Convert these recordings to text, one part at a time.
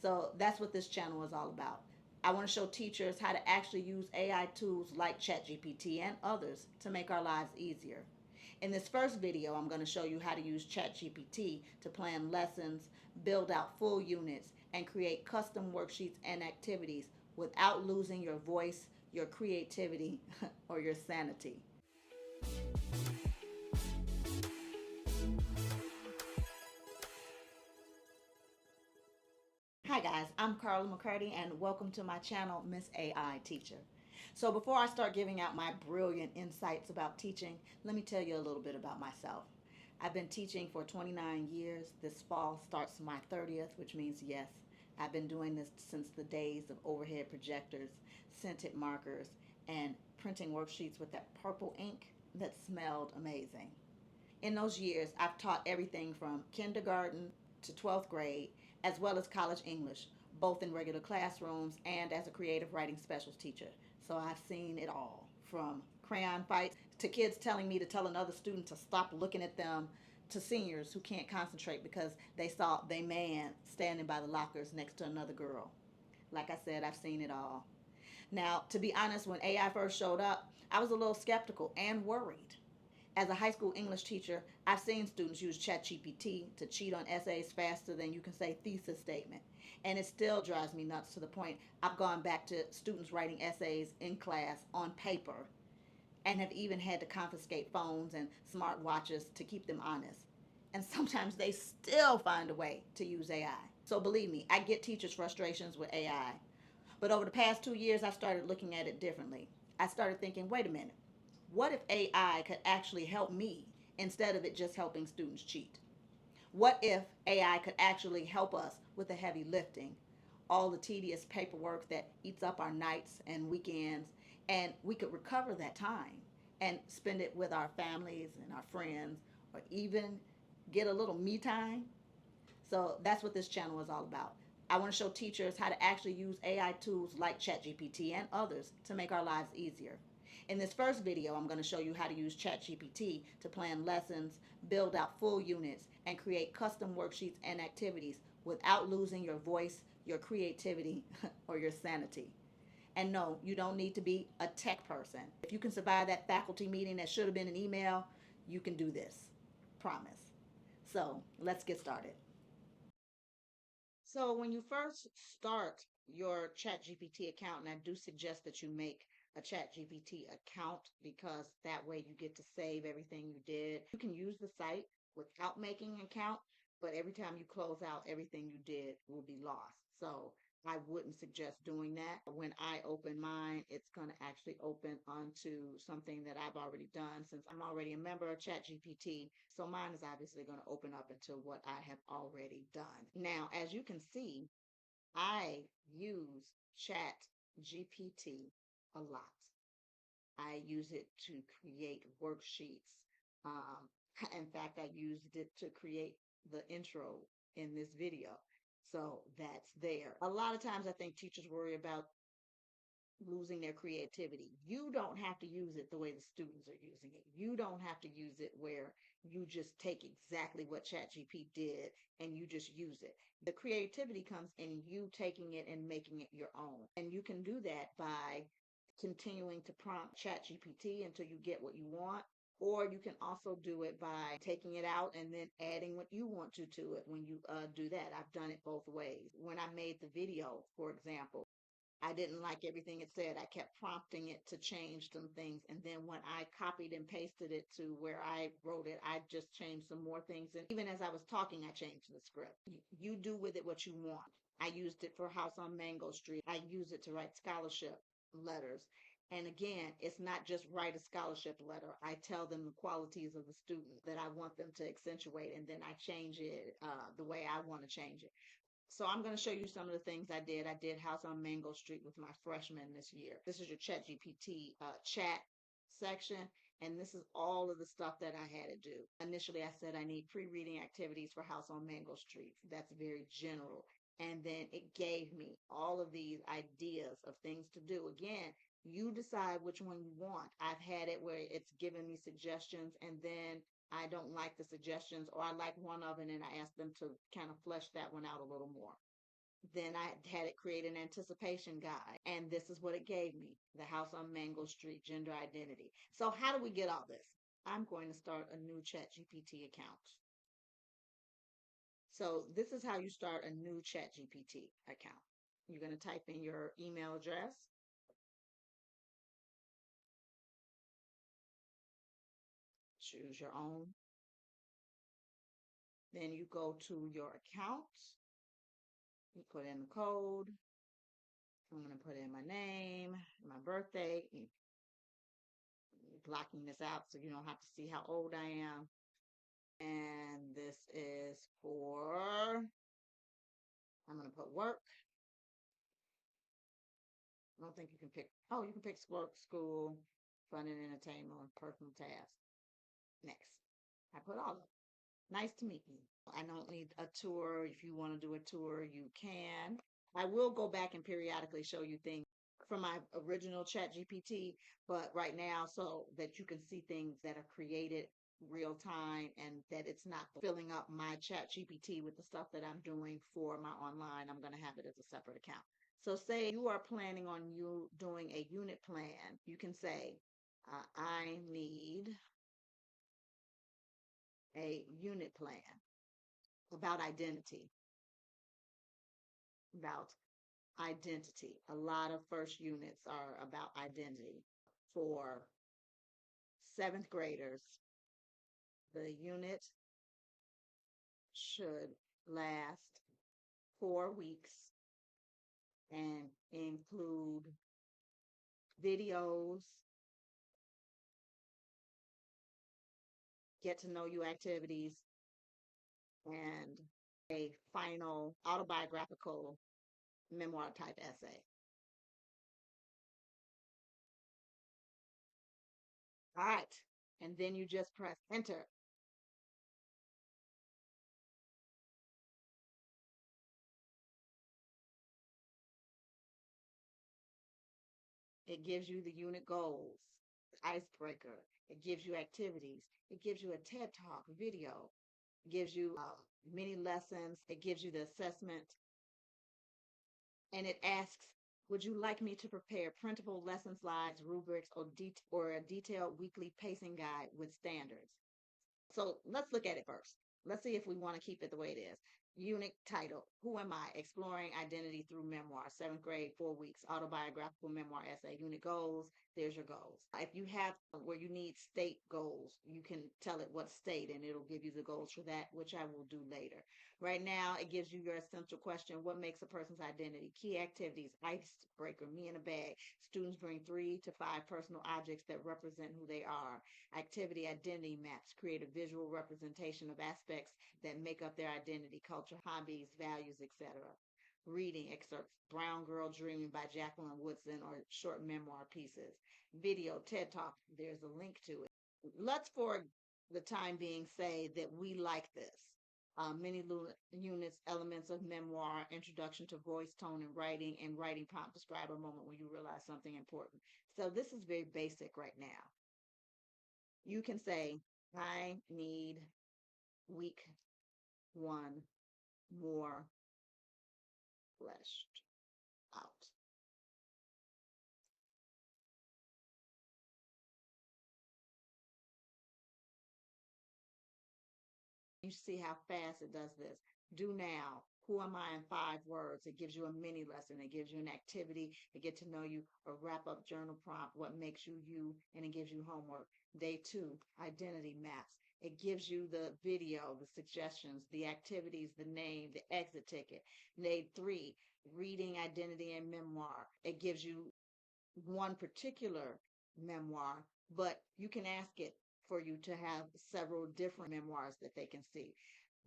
So that's what this channel is all about. I want to show teachers how to actually use AI tools like Chat GPT and others to make our lives easier. In this first video, I'm going to show you how to use Chat GPT to plan lessons, build out full units, and create custom worksheets and activities without losing your voice, your creativity, or your sanity. Hi guys, I'm Carla McCarty and welcome to my channel, Miss AI Teacher. So before I start giving out my brilliant insights about teaching, let me tell you a little bit about myself. I've been teaching for 29 years. This fall starts my 30th, which means yes, I've been doing this since the days of overhead projectors, scented markers, and printing worksheets with that purple ink that smelled amazing. In those years, I've taught everything from kindergarten to 12th grade, as well as college English, both in regular classrooms and as a creative writing specials teacher. So I've seen it all, from crayon fights to kids telling me to tell another student to stop looking at them, to seniors who can't concentrate because they saw their man standing by the lockers next to another girl. Like I said, I've seen it all. Now, to be honest, when AI first showed up, I was a little skeptical and worried. As a high school English teacher, I've seen students use Chat GPT to cheat on essays faster than you can say thesis statement. And it still drives me nuts to the point I've gone back to students writing essays in class on paper and have even had to confiscate phones and smart watches to keep them honest. And sometimes they still find a way to use AI. So believe me, I get teachers' frustrations with AI. But over the past 2 years, I started looking at it differently. I started thinking, wait a minute, what if AI could actually help me instead of it just helping students cheat? What if AI could actually help us with the heavy lifting, all the tedious paperwork that eats up our nights and weekends, and we could recover that time and spend it with our families and our friends, or even get a little me time? So that's what this channel is all about. I want to show teachers how to actually use AI tools like ChatGPT and others to make our lives easier. In this first video, I'm going to show you how to use ChatGPT to plan lessons, build out full units, and create custom worksheets and activities without losing your voice, your creativity, or your sanity. And no, you don't need to be a tech person. If you can survive that faculty meeting that should have been an email, you can do this. Promise. So let's get started. So when you first start your ChatGPT account, and I do suggest that you make a ChatGPT account because that way you get to save everything you did. You can use the site without making an account, but every time you close out, everything you did will be lost. So I wouldn't suggest doing that. When I open mine, it's going to actually open onto something that I've already done since I'm already a member of ChatGPT. So mine is obviously going to open up into what I have already done. Now, as you can see, I use ChatGPT a lot. I use it to create worksheets. Um, in fact, I used it to create the intro in this video. So that's there. A lot of times I think teachers worry about losing their creativity. You don't have to use it the way the students are using it. You don't have to use it where you just take exactly what ChatGPT did and you just use it. The creativity comes in you taking it and making it your own. And you can do that by continuing to prompt ChatGPT until you get what you want. Or you can also do it by taking it out and then adding what you want to it when you do that. I've done it both ways. When I made the video, for example, I didn't like everything it said. I kept prompting it to change some things. And then when I copied and pasted it to where I wrote it, I just changed some more things. And even as I was talking, I changed the script. You do with it what you want. I used it for House on Mango Street. I use it to write scholarship letters. And again, it's not just write a scholarship letter. I tell them the qualities of the student that I want them to accentuate, and then I change it the way I want to change it. So I'm going to show you some of the things I did. I did House on Mango Street with my freshmen this year. This is your Chat GPT chat section. And this is all of the stuff that I had to do. Initially, I said I need pre-reading activities for House on Mango Street. That's very general. And then it gave me all of these ideas of things to do. Again, you decide which one you want. I've had it where it's given me suggestions and then I don't like the suggestions, or I like one of it and I ask them to kind of flesh that one out a little more. Then I had it create an anticipation guide, and this is what it gave me: the house on Mango Street, gender identity. So, how do we get all this? I'm going to start a new Chat GPT account. So, this is how you start a new Chat GPT account. You're going to type in your email address, choose your own. Then you go to your account, you put in the code. I'm going to put in my name, my birthday, blocking this out so you don't have to see how old I am. And this is for, I'm going to put work. I don't think you can pick, oh, you can pick work, school, fun and entertainment, personal tasks. Next. I put all of them. Nice to meet you. I don't need a tour. If you want to do a tour, you can. I will go back and periodically show you things from my original Chat GPT, but right now, so that you can see things that are created real time and that it's not filling up my Chat GPT with the stuff that I'm doing for my online. I'm going to have it as a separate account. So, say you are planning on you doing a unit plan, you can say, I need a unit plan about identity, about identity. A lot of first units are about identity. For seventh graders, the unit should last 4 weeks and include videos, get to know you activities, and a final autobiographical memoir type essay. All right. And then you just press enter. It gives you the unit goals, icebreaker. It gives you activities. It gives you a TED Talk video. It gives you mini lessons. It gives you the assessment. And it asks, would you like me to prepare printable lesson slides, rubrics, or a detailed weekly pacing guide with standards? So let's look at it first. Let's see if we want to keep it the way it is. Unit title: Who Am I? Exploring Identity Through Memoir. Seventh grade, 4 weeks, autobiographical memoir essay. Unit goals: There's your goals. If you have where you need state goals, you can tell it what state and it'll give you the goals for that, which I will do later. Right now, it gives you your essential question: What makes a person's identity? Key activities: icebreaker, me in a bag. Students bring 3 to 5 personal objects that represent who they are. Activity identity maps: create a visual representation of aspects that make up their identity, culture, hobbies, values, etc. Reading excerpts: Brown Girl Dreaming by Jacqueline Woodson, or short memoir pieces. Video: TED Talk. There's a link to it. Let's, for the time being, say that we like this. Many units, elements of memoir, introduction to voice, tone, and writing prompt: describe a moment when you realize something important. So this is very basic right now. You can say, I need week 1 more fleshed out. You see how fast it does this. Do now. Who am I in 5 words? It gives you a mini lesson. It gives you an activity to get to know you, a wrap up journal prompt, what makes you you, and it gives you homework. Day 2, identity maps. It gives you the video, the suggestions, the activities, the name, the exit ticket. Day 3, reading, identity, and memoir. It gives you one particular memoir, but you can ask it for you to have several different memoirs that they can see.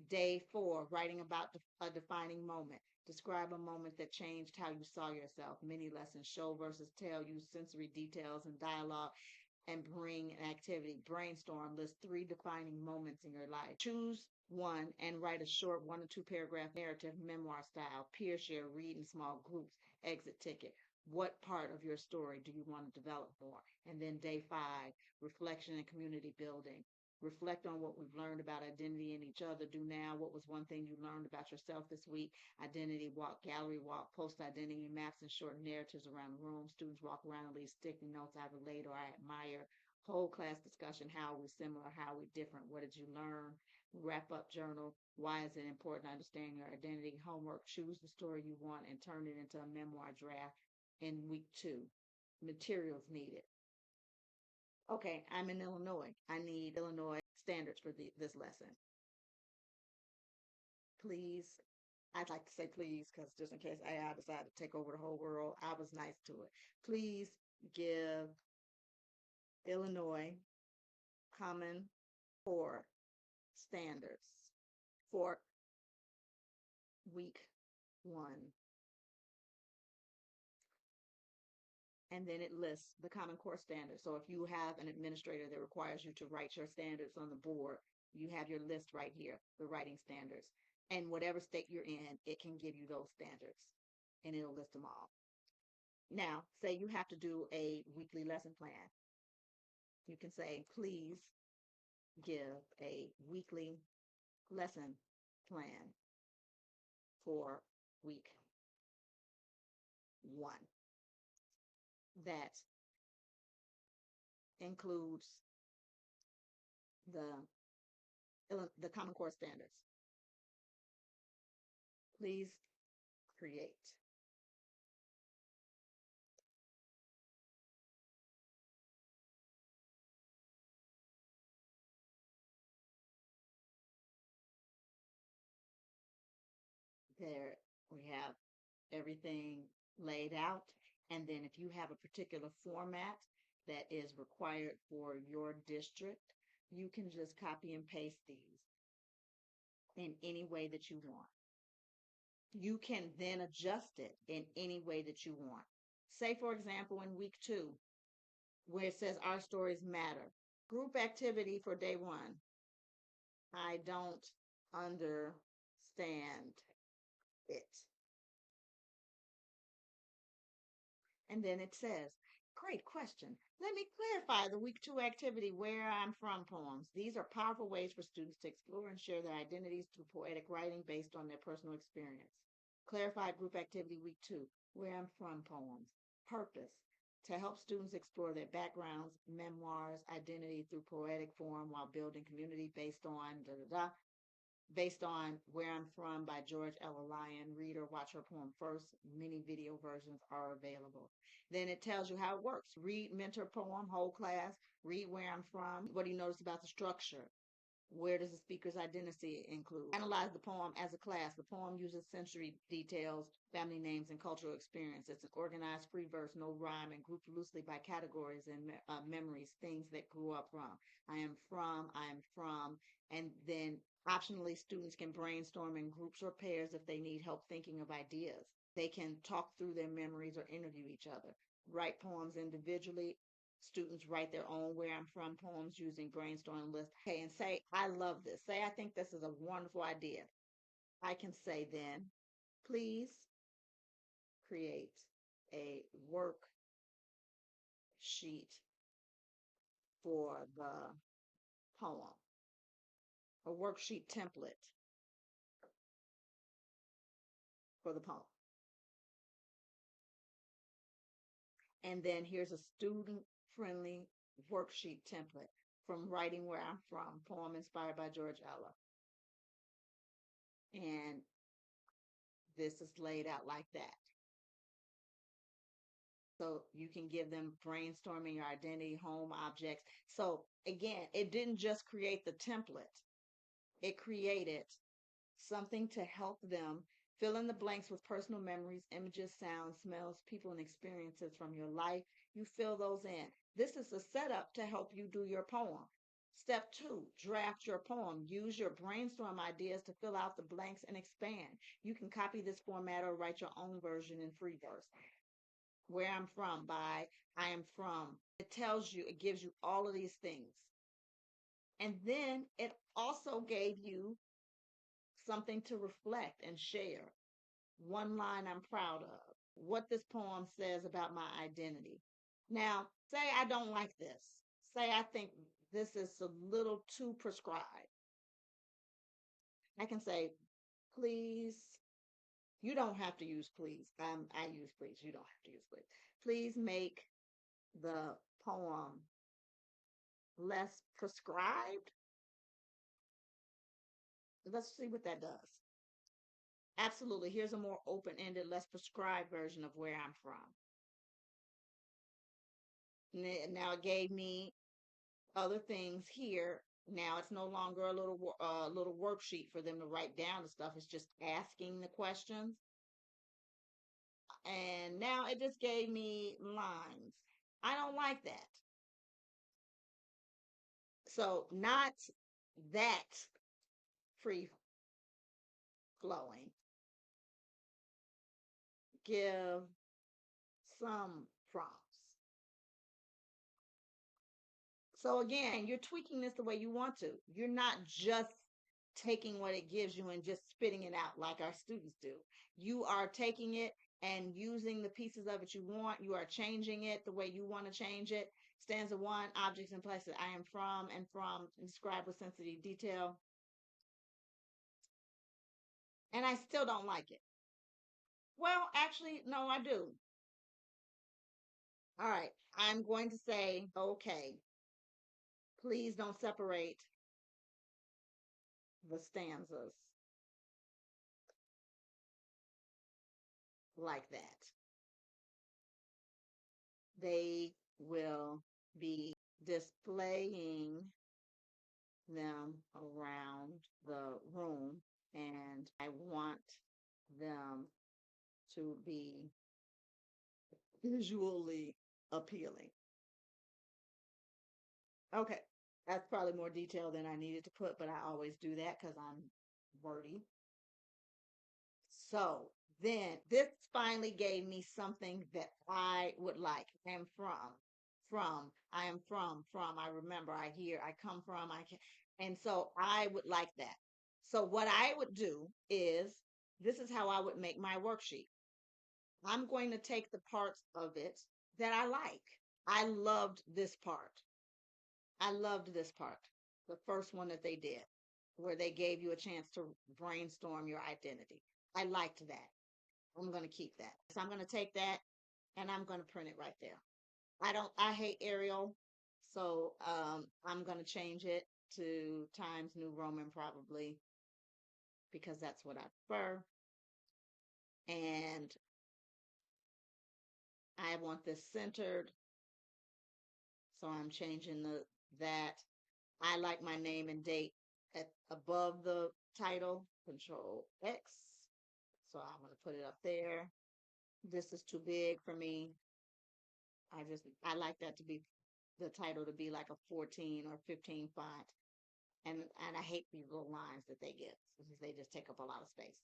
Day 4, writing about a defining moment. Describe a moment that changed how you saw yourself. Mini lessons: show versus tell, use sensory details and dialogue, and bring an activity. Brainstorm: list 3 defining moments in your life. Choose one and write a short 1 to 2 paragraph narrative, memoir style. Peer share, read in small groups. Exit ticket: what part of your story do you want to develop more? And then day 5, reflection and community building. reflect on what we've learned about identity and each other. Do now. What was one thing you learned about yourself this week? Identity walk, gallery walk, post identity maps and short narratives around the room. Students walk around and leave sticky notes I relate or I admire. Whole class discussion. How are we similar? How are we different? What did you learn? Wrap up journal. Why is it important to understand your identity? Homework. Choose the story you want and turn it into a memoir draft in week 2. Materials needed. Okay, I'm in Illinois. I need Illinois standards for this lesson. Please, I'd like to say please, because just in case AI decided to take over the whole world, I was nice to it. Please give Illinois Common Core standards for week 1. And then it lists the Common Core standards. So if you have an administrator that requires you to write your standards on the board, you have your list right here, the writing standards. And whatever state you're in, it can give you those standards and it'll list them all. Now, say you have to do a weekly lesson plan. You can say, please give a weekly lesson plan for week 1 that includes the Common Core standards. Please create. There we have everything laid out. And then if you have a particular format that is required for your district, you can just copy and paste these in any way that you want. You can then adjust it in any way that you want. Say, for example, in week 2, where it says our stories matter. Group activity for day 1. I don't understand it. And then it says, great question. Let me clarify the week 2 activity, Where I'm From poems. These are powerful ways for students to explore and share their identities through poetic writing based on their personal experience. Clarify group activity week 2, Where I'm From poems. Purpose, to help students explore their backgrounds, memoirs, identity through poetic form while building community based on based on Where I'm From by George Ella Lyon. Read or watch her poem first. Many video versions are available. Then it tells you how it works. Read, mentor poem, whole class. Read Where I'm From. What do you notice about the structure? Where does the speaker's identity include? Analyze the poem as a class. The poem uses sensory details, family names, and cultural experience. It's an organized free verse, no rhyme, and grouped loosely by categories and memories, things that grew up from. I am from, and then optionally, students can brainstorm in groups or pairs if they need help thinking of ideas. They can talk through their memories or interview each other. Write poems individually. Students write their own Where I'm From poems using brainstorming lists. Okay, and say, I love this. Say, I think this is a wonderful idea. I can say then, please create a worksheet for the poem, a worksheet template for the poem. And then here's a student-friendly worksheet template from Writing Where I'm From, poem inspired by George Ella. And this is laid out like that. So you can give them brainstorming your identity, home objects. So again, it didn't just create the template. It created something to help them fill in the blanks with personal memories, images, sounds, smells, people, and experiences from your life. You fill those in. This is a setup to help you do your poem. Step 2, draft your poem. Use your brainstorm ideas to fill out the blanks and expand. You can copy this format or write your own version in free verse. Where I'm From by I Am From. It tells you, it gives you all of these things. And then it also gave you something to reflect and share. One line I'm proud of. What this poem says about my identity. Now, say I don't like this. Say I think this is a little too prescribed. I can say, please, you don't have to use please. I use please. You don't have to use please. Please make the poem less prescribed. Let's see what that does. Absolutely. Here's a more open ended, less prescribed version of where I'm from. Now it gave me other things here. Now it's no longer a little worksheet for them to write down the stuff. It's just asking the questions. And now it just gave me lines. I don't like that. So not that free flowing. Give some prompts. So again, you're tweaking this the way you want to. You're not just taking what it gives you and just spitting it out like our students do. You are taking it and using the pieces of it you want. You are changing it the way you want to change it. Stanza 1, objects and places I am from and from, describe with sensitive detail. And I still don't like it. Well, actually, no, I do. All right, I'm going to say, okay, please don't separate the stanzas like that. They will be displaying them around the room, and I want them to be visually appealing. Okay, that's probably more detail than I needed to put, but I always do that because I'm wordy. So then this finally gave me something that I would like. I am I am from, I remember, I hear, I come from, I can, and so I would like that. So what I would do is, this is how I would make my worksheet. I'm going to take the parts of it that I like. I loved this part. I loved this part. The first one that they did, where they gave you a chance to brainstorm your identity. I liked that. I'm going to keep that. So I'm going to take that and I'm going to print it right there. I hate Arial. So I'm going to change it to Times New Roman probably because that's what I prefer. And I want this centered. So I'm changing that. I like my name and date above the title, Control X. So I'm going to put it up there. This is too big for me. I like that to be the title to be like a 14 or 15 font. And I hate these little lines that they give because they just take up a lot of space.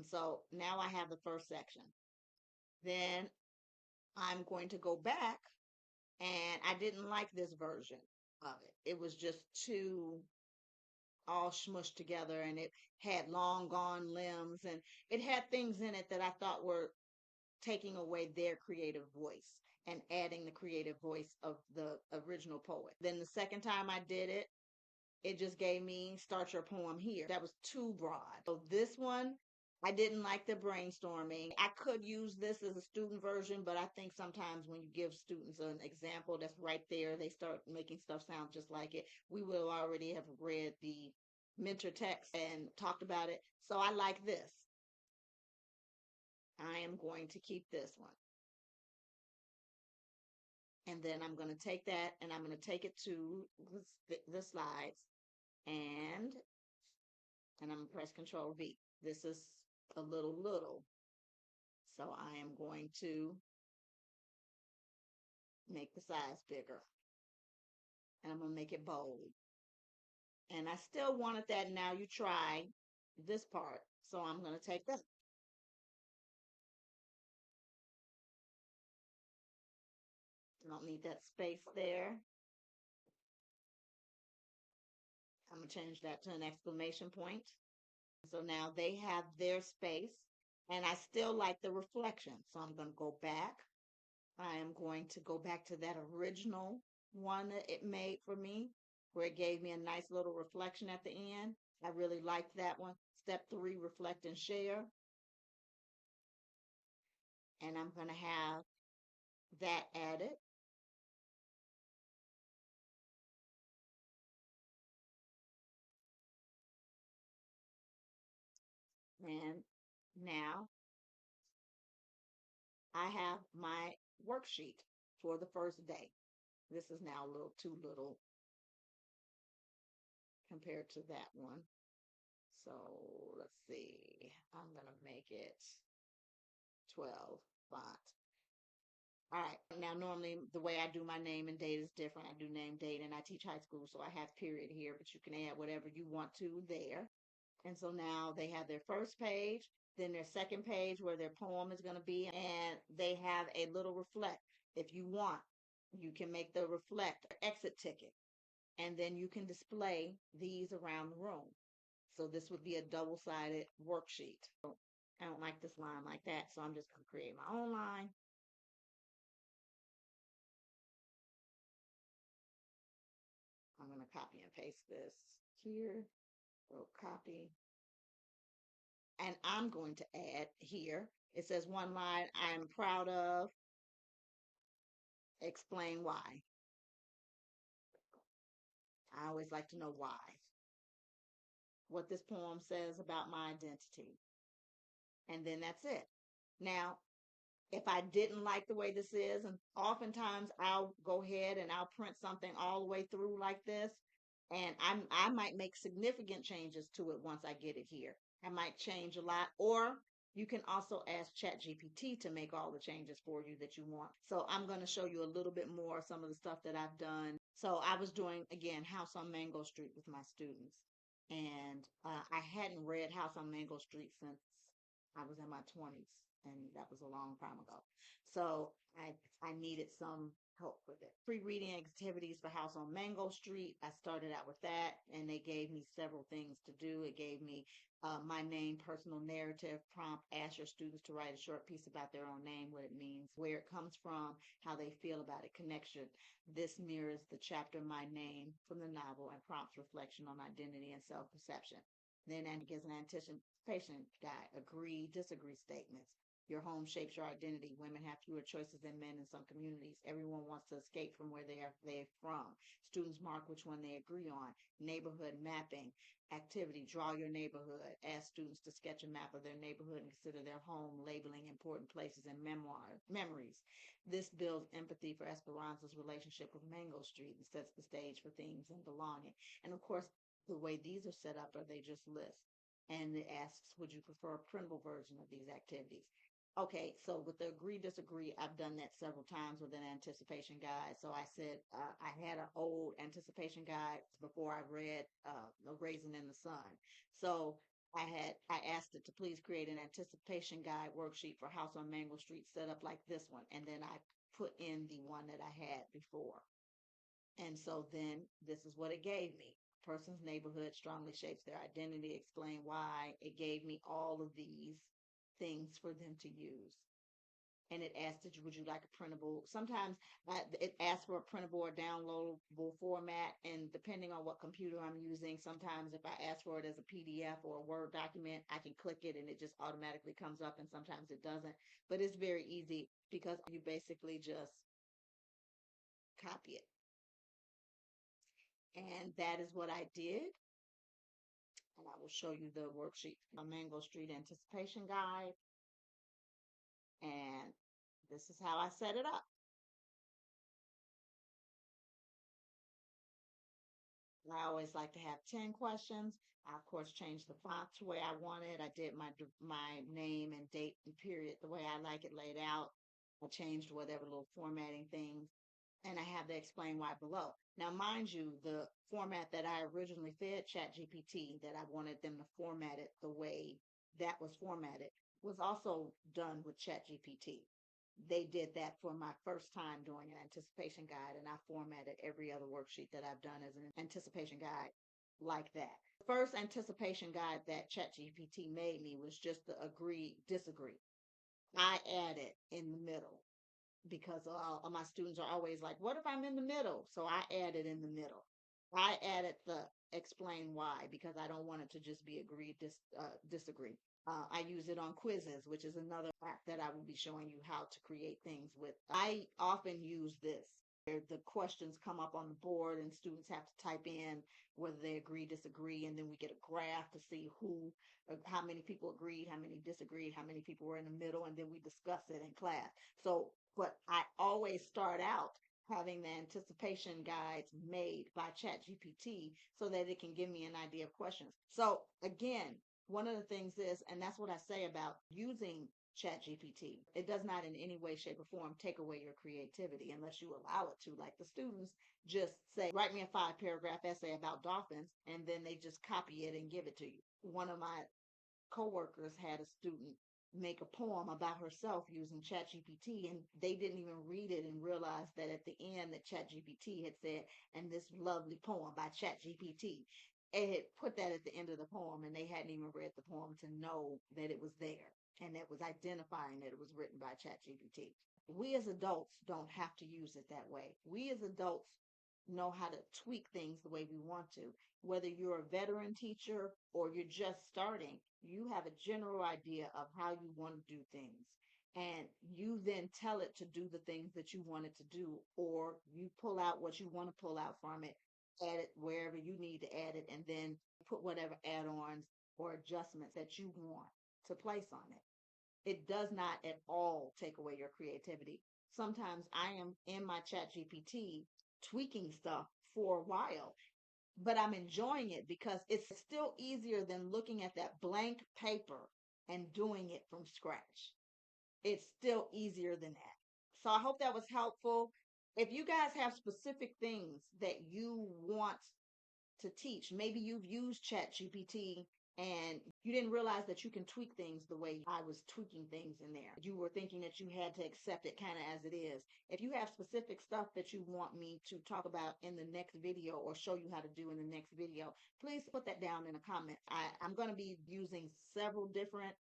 So now I have the first section. Then I'm going to go back, and I didn't like this version of it. It was just too all smushed together, and it had long gone limbs, and it had things in it that I thought were taking away their creative voice and adding the creative voice of the original poet. Then the second time I did it, it just gave me start your poem here. That was too broad. So this one, I didn't like the brainstorming. I could use this as a student version, but I think sometimes when you give students an example that's right there, they start making stuff sound just like it. We will already have read the mentor text and talked about it. So I like this. I am going to keep this one. And then I'm going to take that and I'm going to take it to the slides and I'm going to press Control V. This is a little. So I am going to make the size bigger. And I'm going to make it bold. And I still wanted that now you try this part. So I'm going to take that. Don't need that space there. I'm going to change that to an exclamation point. So now they have their space. And I still like the reflection. So I'm going to go back. I am going to go back to that original one that it made for me, where it gave me a nice little reflection at the end. I really liked that one. Step 3, reflect and share. And I'm going to have that added. And now I have my worksheet for the first day. This is now a little too little compared to that one. So let's see. I'm going to make it 12 font. All right. Now, normally the way I do my name and date is different. I do name, date, and I teach high school, so I have period here, but you can add whatever you want to there. And so now they have their first page, then their second page where their poem is going to be, and they have a little reflect. If you want, you can make the reflect exit ticket, and then you can display these around the room. So this would be a double-sided worksheet. I don't like this line like that, so I'm just going to create my own line. I'm going to copy and paste this here. So copy. And I'm going to add here. It says one line I'm proud of. Explain why. I always like to know why. What this poem says about my identity. And then that's it. Now, if I didn't like the way this is, and oftentimes I'll go ahead and I'll print something all the way through like this, and I might make significant changes to it once I get it here. I might change a lot, or you can also ask ChatGPT to make all the changes for you that you want. So I'm going to show you a little bit more of some of the stuff that I've done. So I was doing, again, House on Mango Street with my students, and I hadn't read House on Mango Street since I was in my 20s, and that was a long time ago. So I needed some help with it. Free reading activities for House on Mango Street. I started out with that, and they gave me several things to do. It gave me my name, personal narrative, prompt, ask your students to write a short piece about their own name, what it means, where it comes from, how they feel about it, connection. This mirrors the chapter My Name from the novel and prompts reflection on identity and self-perception. Then and gives an anticipation guide, agree, disagree statements. Your home shapes your identity. Women have fewer choices than men in some communities. Everyone wants to escape from where they're from. Students mark which one they agree on. Neighborhood mapping activity. Draw your neighborhood. Ask students to sketch a map of their neighborhood and consider their home, labeling important places and memories. This builds empathy for Esperanza's relationship with Mango Street and sets the stage for themes and belonging. And of course, the way these are set up are they just lists. And it asks, would you prefer a printable version of these activities? Okay, so with the agree disagree, I've done that several times with an anticipation guide. So I said I had an old anticipation guide before I read A Raisin in the Sun. So I asked it to please create an anticipation guide worksheet for House on Mango Street set up like this one, and then I put in the one that I had before. And so then this is what it gave me. A person's neighborhood strongly shapes their identity. Explain why. It gave me all of these things for them to use. And it asked, would you like a printable? Sometimes it asks for a printable or downloadable format. And depending on what computer I'm using, sometimes if I ask for it as a PDF or a Word document, I can click it and it just automatically comes up. And sometimes it doesn't. But it's very easy because you basically just copy it. And that is what I did. And I will show you the worksheet, a Mango Street Anticipation Guide. And this is how I set it up. I always like to have 10 questions. I, of course, changed the font to the way I wanted. I did my name and date and period the way I like it laid out. I changed whatever little formatting things, and I have to explain why below. Now, mind you, the format that I originally fed ChatGPT, that I wanted them to format it the way that was formatted, was also done with ChatGPT. They did that for my first time doing an anticipation guide, and I formatted every other worksheet that I've done as an anticipation guide like that. The first anticipation guide that ChatGPT made me was just the agree, disagree. I added in the middle. because my students are always like, what if I'm in the middle? So I added in the middle. I added the explain why because I don't want it to just be agree, disagree. I use it on quizzes, which is another app that I will be showing you how to create things with. I often use this where the questions come up on the board and students have to type in whether they agree, disagree, and then we get a graph to see how many people agreed, how many disagreed, how many people were in the middle, and then we discuss it in class. So, but I always start out having the anticipation guides made by ChatGPT so that it can give me an idea of questions. So again, one of the things is, and that's what I say about using ChatGPT, it does not in any way, shape, or form take away your creativity unless you allow it to. Like the students just say, write me a 5 paragraph essay about dolphins, and then they just copy it and give it to you. One of my coworkers had a student make a poem about herself using ChatGPT, and they didn't even read it and realize that at the end that ChatGPT had said, and this lovely poem by ChatGPT. It had put that at the end of the poem, and they hadn't even read the poem to know that it was there and that was identifying that it was written by ChatGPT. We as adults don't have to use it that way. We as adults know how to tweak things the way we want to. Whether you're a veteran teacher or you're just starting, you have a general idea of how you want to do things. And you then tell it to do the things that you want it to do, or you pull out what you want to pull out from it, add it wherever you need to add it, and then put whatever add ons or adjustments that you want to place on it. It does not at all take away your creativity. Sometimes I am in my chat GPT tweaking stuff for a while, but I'm enjoying it because it's still easier than looking at that blank paper and doing it from scratch. It's still easier than that. So I hope that was helpful. If you guys have specific things that you want to teach. Maybe you've used ChatGPT and you didn't realize that you can tweak things the way I was tweaking things in there. You were thinking that you had to accept it kind of as it is. If you have specific stuff that you want me to talk about in the next video or show you how to do in the next video, please put that down in the comments. I'm going to be using several different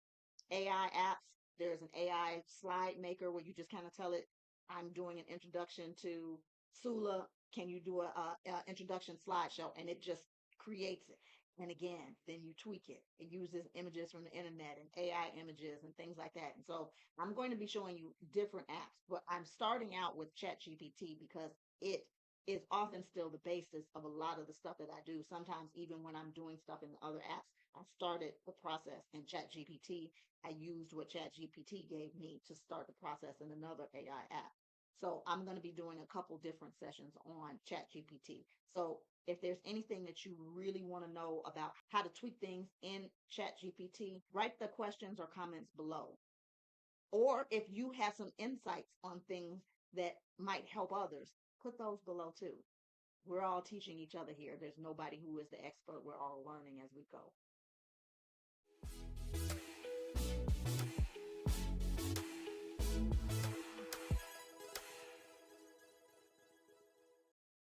AI apps. There's an AI slide maker where you just kind of tell it, I'm doing an introduction to Sula. Can you do a introduction slideshow? And it just creates it. And again, then you tweak it. It uses images from the internet and AI images and things like that. And so I'm going to be showing you different apps, but I'm starting out with ChatGPT because it is often still the basis of a lot of the stuff that I do. Sometimes even when I'm doing stuff in the other apps, I started the process in ChatGPT. I used what ChatGPT gave me to start the process in another AI app. So I'm going to be doing a couple different sessions on ChatGPT. So if there's anything that you really want to know about how to tweak things in ChatGPT, write the questions or comments below. Or if you have some insights on things that might help others, put those below too. We're all teaching each other here. There's nobody who is the expert. We're all learning as we go.